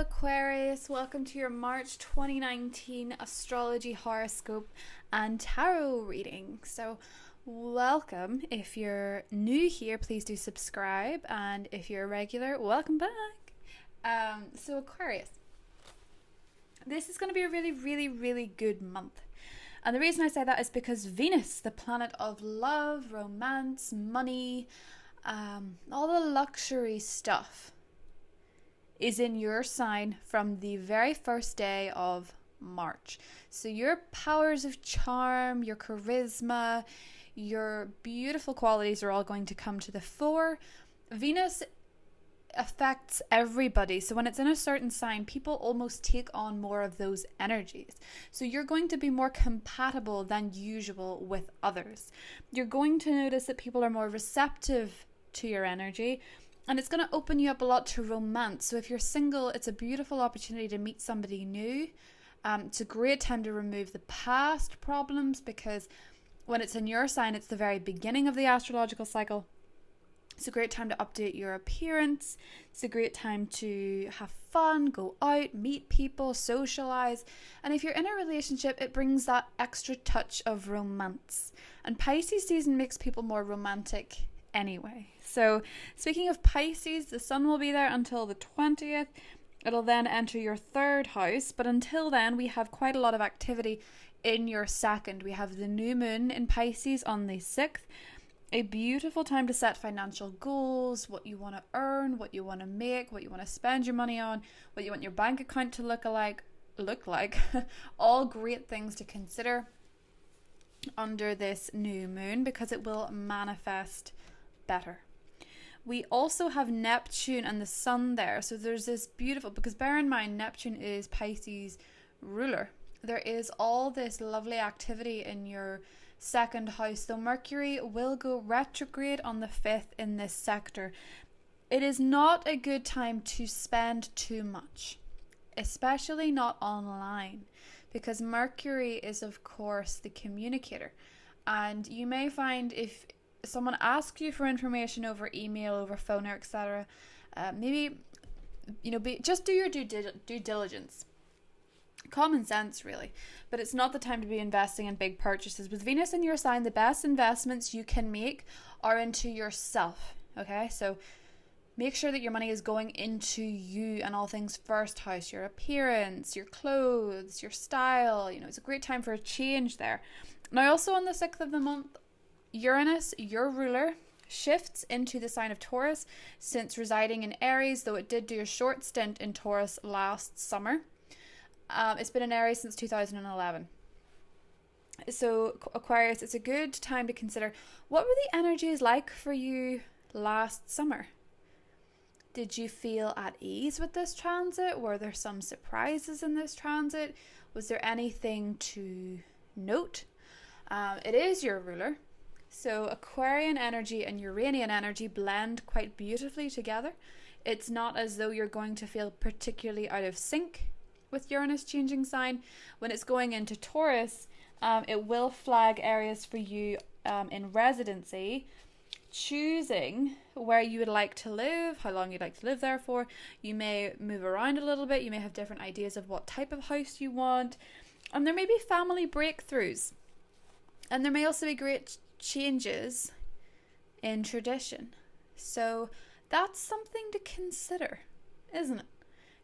Aquarius, welcome to your March 2019 astrology horoscope and tarot reading. So welcome. If you're new here, please do subscribe, and if you're a regular, welcome back. So Aquarius, this is going to be a really good month. And the reason I say that is because Venus, the planet of love, romance, money, all the luxury stuff, is in your sign from the very first day of March. So your powers of charm, your charisma, your beautiful qualities are all going to come to the fore. Venus affects everybody. So when it's in a certain sign, people almost take on more of those energies. So you're going to be more compatible than usual with others. You're going to notice that people are more receptive to your energy. And it's going to open you up a lot to romance. So if you're single, it's a beautiful opportunity to meet somebody new. It's a great time to remove the past problems, because when it's in your sign, it's the very beginning of the astrological cycle. It's a great time to update your appearance. It's a great time to have fun, go out, meet people, socialize. And if you're in a relationship, it brings that extra touch of romance. And Pisces season makes people more romantic anyway. So speaking of Pisces, the sun will be there until the 20th. It'll then enter your third house, but until then we have quite a lot of activity in your second. We have the new moon in Pisces on the 6th. A beautiful time to set financial goals, what you want to earn, what you want to make, what you want to spend your money on, what you want your bank account to look like. All great things to consider under this new moon, because it will manifest better. We also have Neptune and the sun there. So there's this beautiful, because bear in mind, Neptune is Pisces ruler. There is all this lovely activity in your second house. So Mercury will go retrograde on the 5th in this sector. It is not a good time to spend too much, especially not online, because Mercury is, of course, the communicator. And you may find if someone asks you for information over email, over phone, or etc., maybe just do your due diligence. Common sense, really. But it's not the time to be investing in big purchases. With Venus in your sign, the best investments you can make are into yourself. Okay, so make sure that your money is going into you and all things first house, your appearance, your clothes, your style. It's a great time for a change there. Now, also on the 6th of the month, Uranus, your ruler, shifts into the sign of Taurus, since residing in Aries, though it did do a short stint in Taurus last summer. It's been in Aries since 2011. So Aquarius, it's a good time to consider, what were the energies like for you last summer? Did you feel at ease with this transit? Were there some surprises in this transit? Was there anything to note? It is your ruler. So Aquarian energy and Uranian energy blend quite beautifully together. It's not as though you're going to feel particularly out of sync with Uranus changing sign. When it's going into Taurus, it will flag areas for you in residency, choosing where you would like to live, how long you'd like to live there for. You may move around a little bit. You may have different ideas of what type of house you want. And there may be family breakthroughs. And there may also be great changes in tradition. So that's something to consider, isn't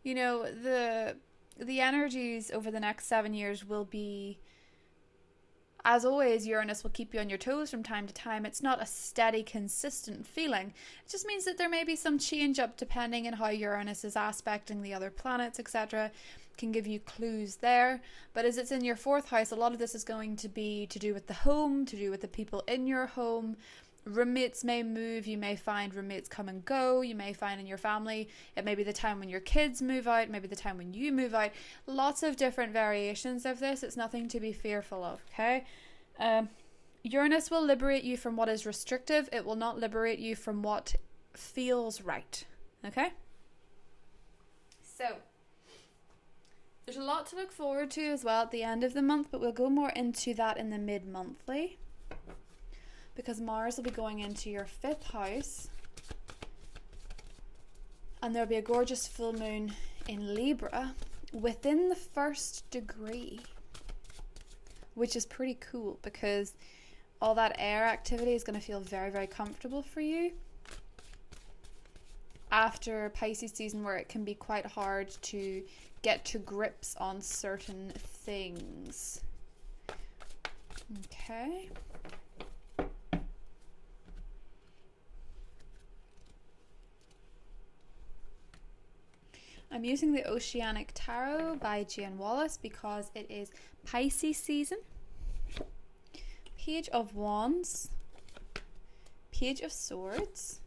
it? The energies over the next 7 years will be, as always, Uranus will keep you on your toes from time to time. It's not a steady, consistent feeling. It just means that there may be some change up depending on how Uranus is aspecting the other planets, etc. Can give you clues there. But as it's in your 4th house, a lot of this is going to be to do with the home, to do with the people in your home. Roommates may move. You may find roommates come and go. You may find in your family, it may be the time when your kids move out, maybe the time when you move out. Lots of different variations of this. It's nothing to be fearful of, okay? Uranus will liberate you from what is restrictive. It will not liberate you from what feels right, okay? So there's a lot to look forward to as well at the end of the month, but we'll go more into that in the mid-monthly, because Mars will be going into your 5th house, and there'll be a gorgeous full moon in Libra within the first degree, which is pretty cool because all that air activity is going to feel very, very comfortable for you after Pisces season, where it can be quite hard to get to grips on certain things. Okay. I'm using the Oceanic Tarot by Jan Wallace because it is Pisces season. Page of Wands, Page of Swords,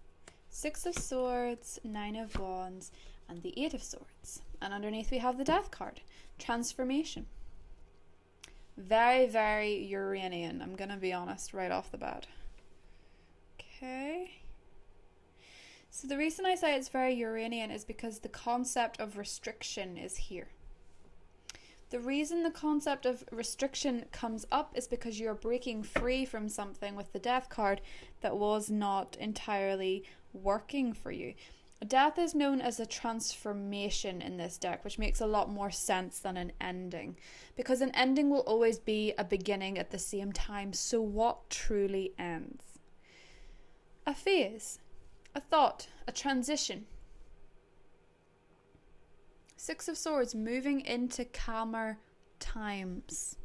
Six of Swords, Nine of Wands, and the Eight of Swords. And underneath we have the Death card, Transformation. Very, very Uranian, I'm going to be honest right off the bat. Okay. So the reason I say it's very Uranian is because the concept of restriction is here. The reason the concept of restriction comes up is because you're breaking free from something with the Death card that was not entirely working for you. Death is known as a transformation in this deck, which makes a lot more sense than an ending, because an ending will always be a beginning at the same time. So what truly ends? A phase, a thought, a transition. Six of Swords, moving into calmer times,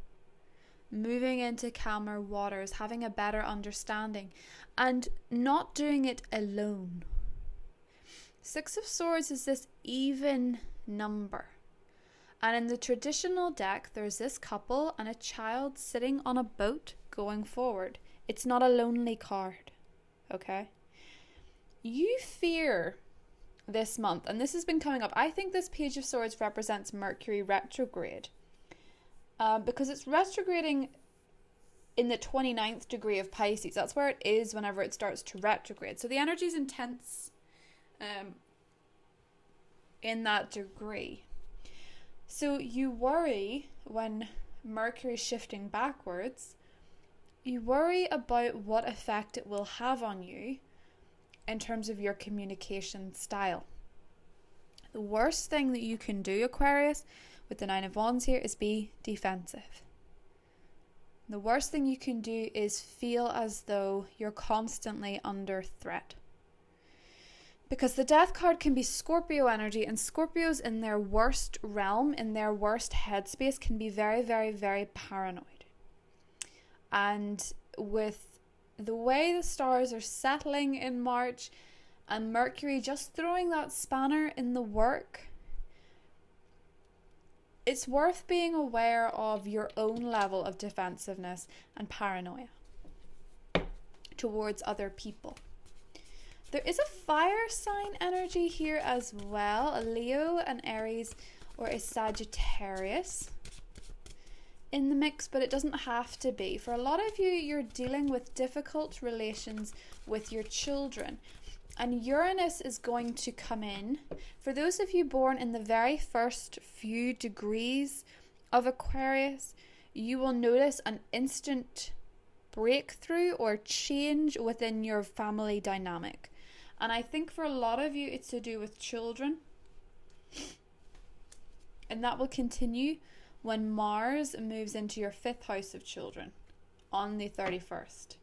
moving into calmer waters, having a better understanding, and not doing it alone. Six of Swords is this even number. And in the traditional deck, there's this couple and a child sitting on a boat going forward. It's not a lonely card, okay? You fear this month, and this has been coming up. I think this Page of Swords represents Mercury retrograde because it's retrograding in the 29th degree of Pisces. That's where it is whenever it starts to retrograde. So the energy is intense in that degree. So you worry when Mercury is shifting backwards, you worry about what effect it will have on you in terms of your communication style. The worst thing that you can do, Aquarius, with the Nine of Wands here is be defensive. The worst thing you can do is feel as though you're constantly under threat. Because the Death card can be Scorpio energy, and Scorpios in their worst realm, in their worst headspace, can be very, very, very paranoid. And with the way the stars are settling in March and Mercury just throwing that spanner in the work, it's worth being aware of your own level of defensiveness and paranoia towards other people. There is a fire sign energy here as well, a Leo, an Aries, or a Sagittarius in the mix, but it doesn't have to be. For a lot of you, you're dealing with difficult relations with your children, and Uranus is going to come in. For those of you born in the very first few degrees of Aquarius, you will notice an instant breakthrough or change within your family dynamic. And I think for a lot of you, it's to do with children. And that will continue when Mars moves into your 5th house of children on the 31st.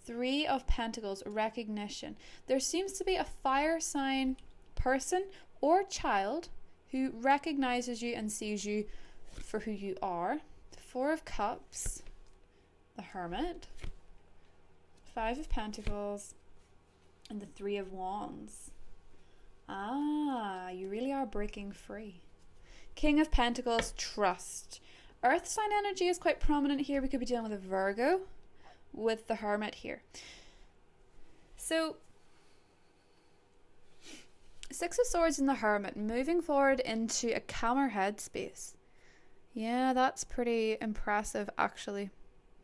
Three of Pentacles, recognition. There seems to be a fire sign person or child who recognizes you and sees you for who you are. The Four of Cups, the Hermit, Five of Pentacles, and the Three of Wands. Ah, you really are breaking free. King of Pentacles, trust. Earth sign energy is quite prominent here. We could be dealing with a Virgo with the Hermit here. So, Six of Swords and the Hermit moving forward into a calmer headspace. Yeah, that's pretty impressive actually.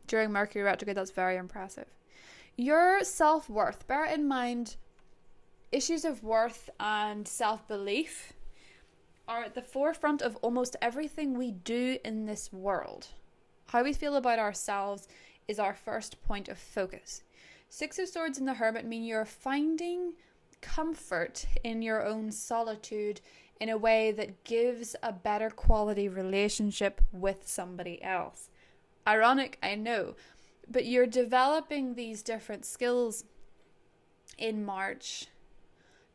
During Mercury retrograde, that's very impressive. Your self-worth, bear in mind, issues of worth and self-belief are at the forefront of almost everything we do in this world. How we feel about ourselves is our first point of focus. Six of Swords and the Hermit mean you're finding comfort in your own solitude in a way that gives a better quality relationship with somebody else. Ironic, I know, but you're developing these different skills in March,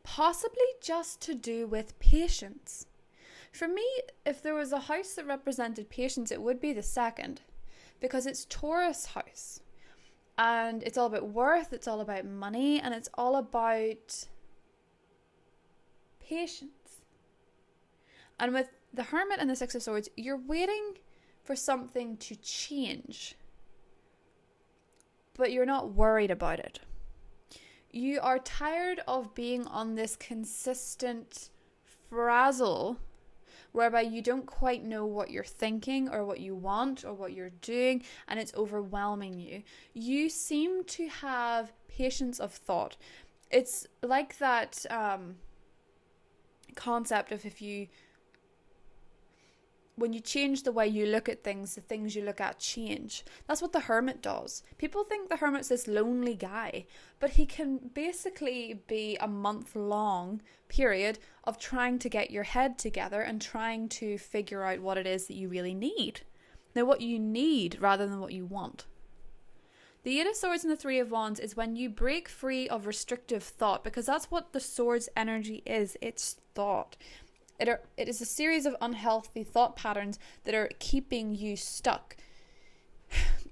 possibly just to do with patience. For me, if there was a house that represented patience, it would be the second, because it's Taurus house. And it's all about worth, it's all about money, and it's all about patience. And with the Hermit and the Six of Swords, you're waiting for something to change, but you're not worried about it. You are tired of being on this consistent frazzle whereby you don't quite know what you're thinking or what you want or what you're doing, and it's overwhelming you. You seem to have patience of thought. It's like that concept of when you change the way you look at things, the things you look at change. That's what the Hermit does. People think the Hermit's this lonely guy, but he can basically be a month-long period of trying to get your head together and trying to figure out what it is that you really need. Now, what you need rather than what you want. The Eight of Swords and the Three of Wands is when you break free of restrictive thought, because that's what the Swords energy is. It's thought. It is a series of unhealthy thought patterns that are keeping you stuck.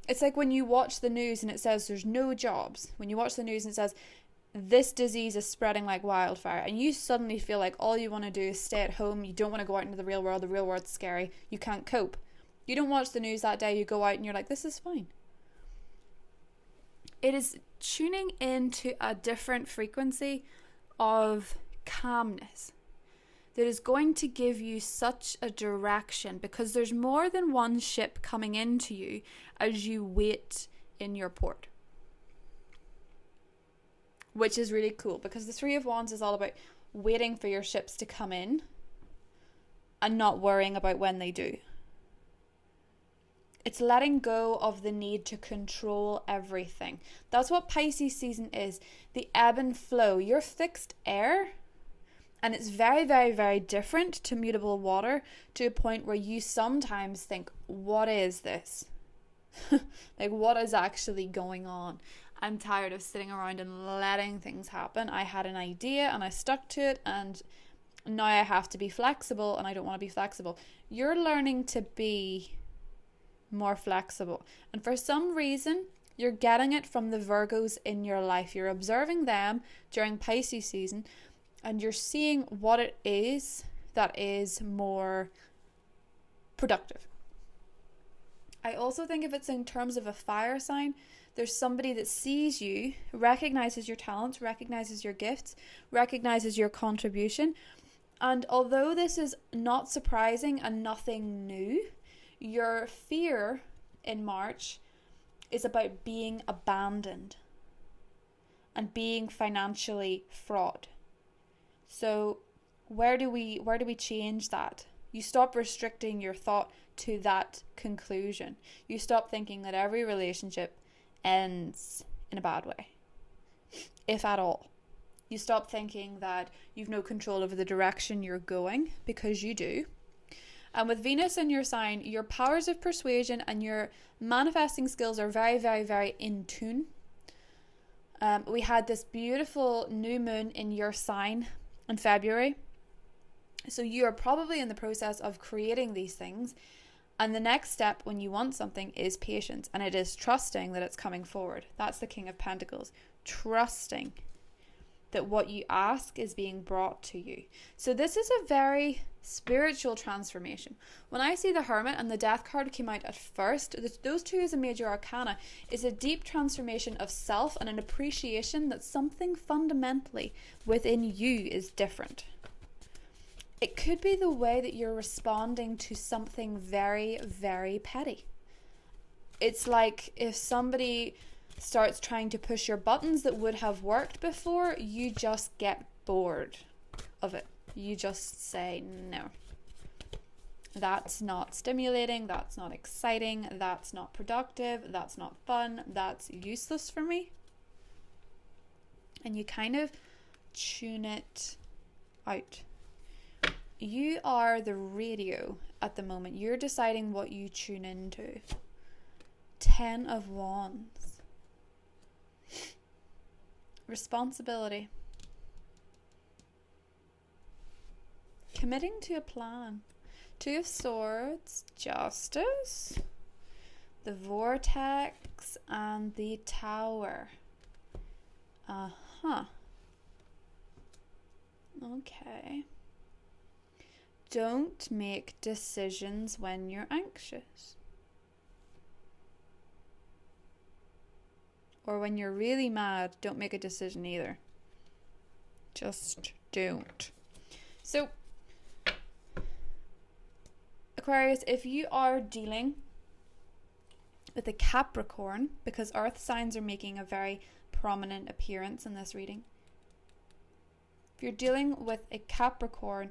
It's like when you watch the news and it says there's no jobs. When you watch the news and it says this disease is spreading like wildfire, and you suddenly feel like all you want to do is stay at home. You don't want to go out into the real world. The real world's scary. You can't cope. You don't watch the news that day. You go out and you're like, this is fine. It is tuning into a different frequency of calmness that is going to give you such a direction, because there's more than one ship coming into you as you wait in your port. Which is really cool, because the Three of Wands is all about waiting for your ships to come in and not worrying about when they do. It's letting go of the need to control everything. That's what Pisces season is. The ebb and flow. You're fixed air. And it's very, very, very different to mutable water, to a point where you sometimes think, what is this? Like, what is actually going on? I'm tired of sitting around and letting things happen. I had an idea and I stuck to it, and now I have to be flexible, and I don't want to be flexible. You're learning to be more flexible. And for some reason, you're getting it from the Virgos in your life. You're observing them during Pisces season, and you're seeing what it is that is more productive. I also think if it's in terms of a fire sign, there's somebody that sees you, recognizes your talents, recognizes your gifts, recognizes your contribution. And although this is not surprising and nothing new, your fear in March is about being abandoned and being financially fraud. So where do we change that? You stop restricting your thought to that conclusion. You stop thinking that every relationship ends in a bad way, if at all. You stop thinking that you've no control over the direction you're going, because you do. And with Venus in your sign, your powers of persuasion and your manifesting skills are very, very, very in tune. We had this beautiful new moon in your sign in February. So you are probably in the process of creating these things. And the next step when you want something is patience. And it is trusting that it's coming forward. That's the King of Pentacles. Trusting that what you ask is being brought to you. So this is a very spiritual transformation. When I see the Hermit and the Death card came out at first, those two as a major arcana, is a deep transformation of self and an appreciation that something fundamentally within you is different. It could be the way that you're responding to something very, very petty. It's like if somebody starts trying to push your buttons that would have worked before, you just get bored of it. You just say, no, that's not stimulating, that's not exciting, that's not productive, that's not fun, that's useless for me. And you kind of tune it out. You are the radio at the moment. You're deciding what you tune into. 10 of Wands. Responsibility. Committing to a plan. 2 of Swords. Justice. The Vortex and the Tower. Okay. Don't make decisions when you're anxious. Or when you're really mad, don't make a decision either. Just don't. So, Aquarius, if you are dealing with a Capricorn, because earth signs are making a very prominent appearance in this reading. If you're dealing with a Capricorn,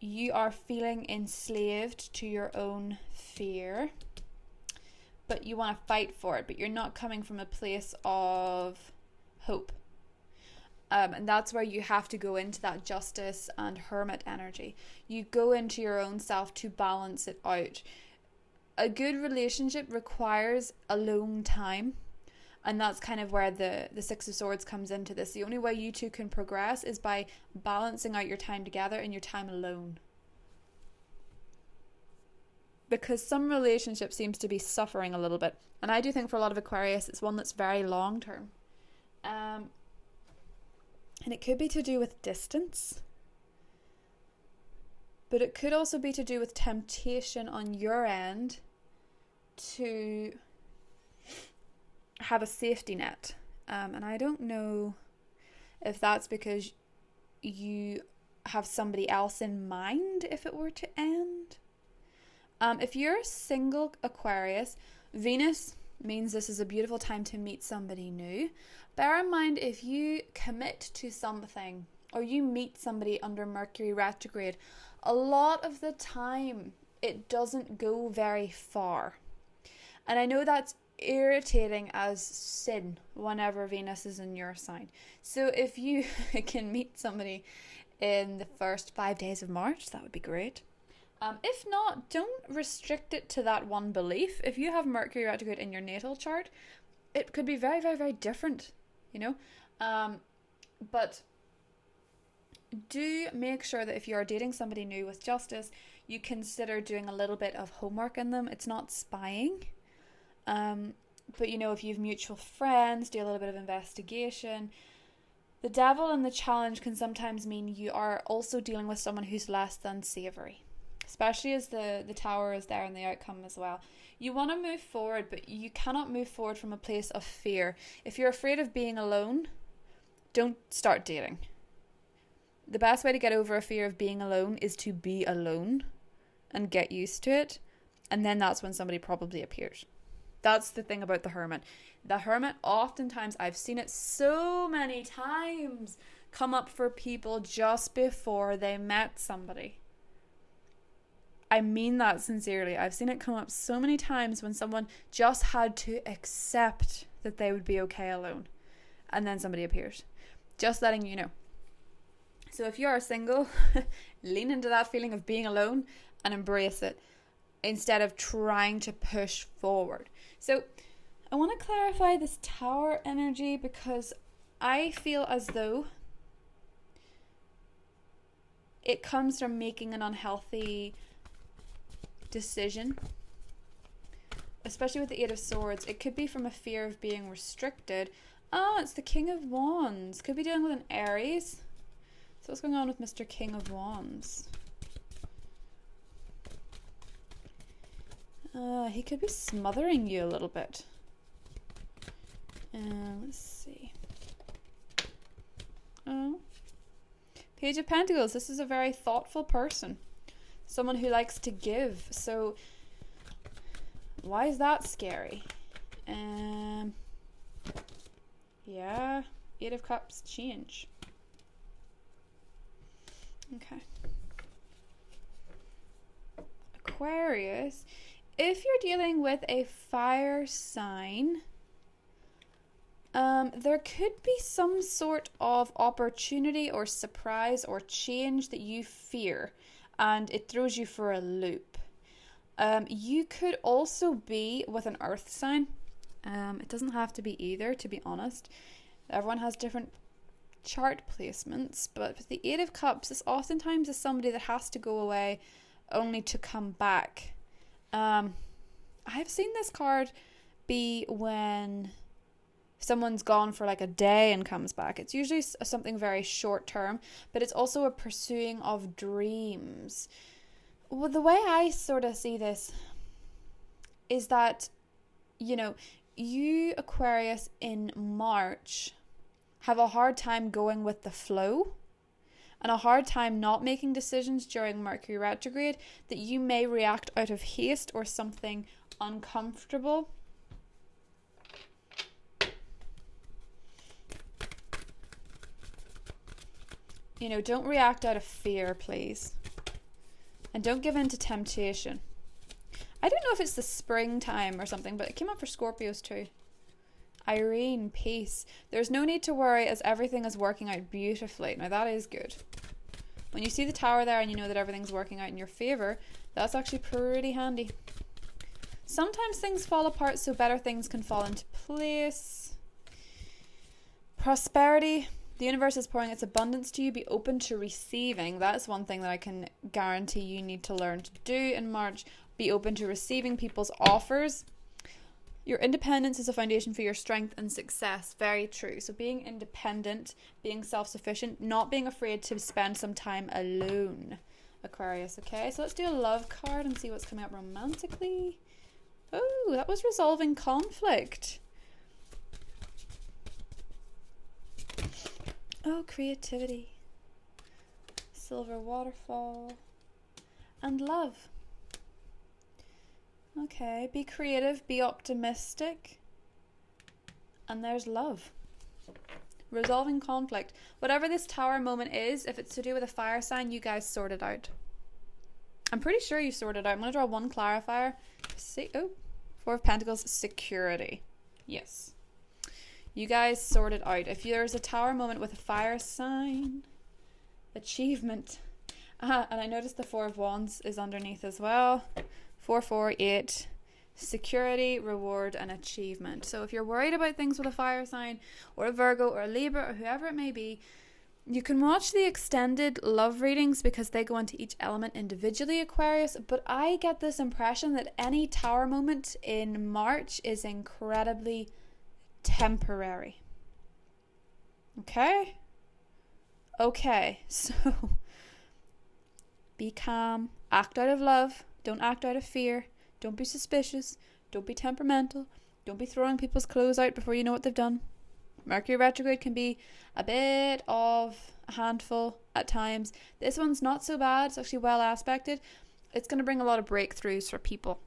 you are feeling enslaved to your own fear, but you want to fight for it, but you're not coming from a place of hope. And that's where you have to go into that Justice and Hermit energy. You go into your own self to balance it out. A good relationship requires alone time. And that's kind of where the Six of Swords comes into this. The only way you two can progress is by balancing out your time together and your time alone. Because some relationship seems to be suffering a little bit. And I do think for a lot of Aquarius, it's one that's very long term. And it could be to do with distance. But it could also be to do with temptation on your end to have a safety net. And I don't know if that's because you have somebody else in mind if it were to end. If you're a single Aquarius, Venus means this is a beautiful time to meet somebody new. Bear in mind, if you commit to something or you meet somebody under Mercury retrograde, a lot of the time it doesn't go very far. And I know that's irritating as sin whenever Venus is in your sign. So if you can meet somebody in the first 5 days of March, that would be great. If not, don't restrict it to that one belief. If you have Mercury retrograde in your natal chart, it could be very, very, very different, you know. But do make sure that if you are dating somebody new with Justice, you consider doing a little bit of homework in them. It's not spying. But you know, if you have mutual friends, do a little bit of investigation. The Devil and the Challenge can sometimes mean you are also dealing with someone who's less than savory. Especially as the Tower is there in the outcome as well. You want to move forward, but you cannot move forward from a place of fear. If you're afraid of being alone, don't start dating. The best way to get over a fear of being alone is to be alone and get used to it. And then that's when somebody probably appears. That's the thing about the Hermit. The Hermit, oftentimes, I've seen it so many times, come up for people just before they met somebody. I mean that sincerely. I've seen it come up so many times when someone just had to accept that they would be okay alone. And then somebody appears. Just letting you know. So if you are single, lean into that feeling of being alone and embrace it instead of trying to push forward. So I want to clarify this Tower energy because I feel as though it comes from making an unhealthy decision, especially with the Eight of Swords. It could be from a fear of being restricted. Oh, it's the King of Wands. Could be dealing with an Aries. So what's going on with Mr. King of Wands? He could be smothering you a little bit. Let's see. Oh, Page of Pentacles. This is a very thoughtful person. Someone who likes to give. So why is that scary? Yeah. Eight of Cups, change. Okay. Aquarius. If you're dealing with a fire sign, There could be some sort of opportunity or surprise or change that you fear, and it throws you for a loop. You could also be with an earth sign. It doesn't have to be either, to be honest. Everyone has different chart placements, but with the Eight of Cups, this oftentimes is somebody that has to go away only to come back. I have seen this card be when someone's gone for like a day and comes back. It's usually something very short term, but it's also a pursuing of dreams. Well, the way I sort of see this is that, you Aquarius in March have a hard time going with the flow and a hard time not making decisions during Mercury retrograde, that you may react out of haste or something uncomfortable. Don't react out of fear, please. And don't give in to temptation. I don't know if it's the springtime or something, but it came up for Scorpios too. Irene, peace. There's no need to worry as everything is working out beautifully. Now that is good. When you see the tower there and you know that everything's working out in your favor, that's actually pretty handy. Sometimes things fall apart so better things can fall into place. Prosperity. The universe is pouring its abundance to you. Be open to receiving. That's one thing that I can guarantee you need to learn to do in March. Be open to receiving people's offers. Your independence is a foundation for your strength and success. Very true. So being independent, being self-sufficient, not being afraid to spend some time alone, Aquarius. Okay, so let's do a love card and see what's coming up romantically. Oh, that was resolving conflict. Oh, creativity. Silver waterfall. And love. Okay, be creative, be optimistic. And there's love. Resolving conflict. Whatever this tower moment is, if it's to do with a fire sign, you guys sort it out. I'm pretty sure you sorted it out. I'm going to draw one clarifier. See, Four of Pentacles, security. Yes. You guys sort it out. If there's a tower moment with a fire sign, achievement. And I noticed the Four of Wands is underneath as well. 4, 4, 8. Security, reward, and achievement. So if you're worried about things with a fire sign, or a Virgo, or a Libra, or whoever it may be, you can watch the extended love readings because they go into each element individually, Aquarius. But I get this impression that any tower moment in March is incredibly temporary. Okay, so be calm, act out of love, don't act out of fear, don't be suspicious, don't be temperamental, don't be throwing people's clothes out before you know what they've done. Mercury retrograde can be a bit of a handful at times. This one's not so bad, it's actually well aspected. It's going to bring a lot of breakthroughs for people.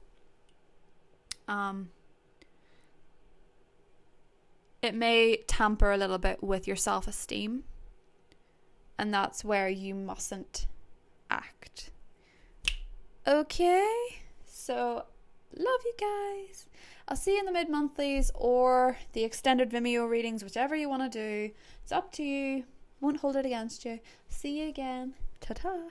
It may tamper a little bit with your self-esteem, and that's where you mustn't act. Okay, so love you guys. I'll see you in the mid-monthlies or the extended Vimeo readings, whichever you want to do. It's up to you. Won't hold it against you. See you again. Ta-ta.